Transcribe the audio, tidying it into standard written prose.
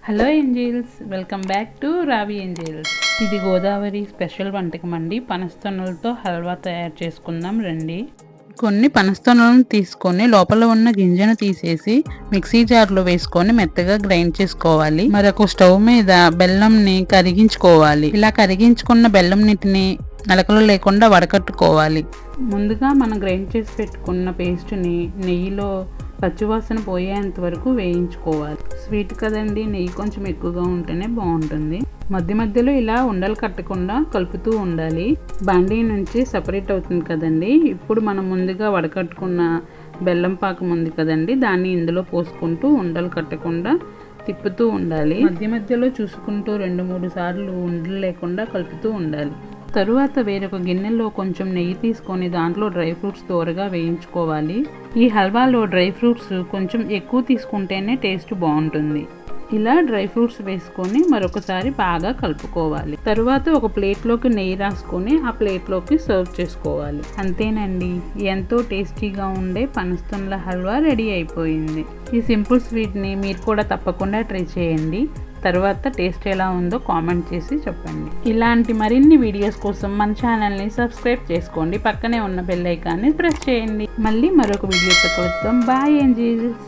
Hello angels, welcome back to Ravi angels. ఇది Godavari special వంటకం అండి. పనస్తొన్నలతో హల్వా తయారు చేసుకుందాం రండి. కొన్ని పనస్తొన్నలను తీసుకొని లోపల ఉన్న గింజను తీసేసి మిక్సీ జార్లో వేసుకొని మెత్తగా గ్రైండ్ చేసుకోవాలి. మరొక స్టవ్ మీద బెల్లంని కరిగించుకోవాలి. ఇలా కరిగించుకున్న బెల్లం నీటిని నలకలు లేకుండా వడకట్టుకోవాలి. ముందుగా మనం గ్రైండ్ చేసి పెట్టుకున్న పేస్ట్ని నెయ్యిలో పచ్చివాసన పోయేంత వరకు వేయించుకోవాలి. స్వీట్ కదండి, నెయ్యి కొంచెం ఎక్కువగా ఉంటేనే బాగుంటుంది. మధ్య మధ్యలో ఇలా ఉండలు కట్టకుండా కలుపుతూ ఉండాలి. బాండీ నుంచి సపరేట్ అవుతుంది కదండి. ఇప్పుడు మనం ముందుగా వడకట్టుకున్న బెల్లం పాకం ఉంది కదండి, దాన్ని ఇందులో పోసుకుంటూ ఉండలు కట్టకుండా తిప్పుతూ ఉండాలి. మధ్య మధ్యలో చూసుకుంటూ 2-3 సార్లు ఉండలు లేకుండా కలుపుతూ ఉండాలి. తరువాత వేరొక గిన్నెలో కొంచెం నెయ్యి తీసుకొని దాంట్లో డ్రై ఫ్రూట్స్ దోరగా వేయించుకోవాలి. ఈ హల్వాలో డ్రై ఫ్రూట్స్ కొంచెం ఎక్కువ తీసుకుంటేనే టేస్ట్ బాగుంటుంది. ఇలా డ్రై ఫ్రూట్స్ వేసుకొని మరొకసారి బాగా కలుపుకోవాలి. తరువాత ఒక ప్లేట్లోకి నెయ్యి రాసుకొని ఆ ప్లేట్లోకి సర్వ్ చేసుకోవాలి. అంతేనండి, ఎంతో టేస్టీగా ఉండే పనస్తొన్నల హల్వా రెడీ అయిపోయింది. ఈ సింపుల్ స్వీట్ని మీరు కూడా తప్పకుండా ట్రై చేయండి. తర్వాత టేస్ట్ ఎలా ఉందో కామెంట్ చేసి చెప్పండి. ఇలాంటి మరిన్ని వీడియోస్ కోసం మన ఛానల్ని సబ్స్క్రైబ్ చేసుకోండి. పక్కనే ఉన్న బెల్ ఐకాన్ని ప్రెస్ చేయండి. మళ్ళీ మరొక వీడియోతో కలుద్దాం. Bye Angeles.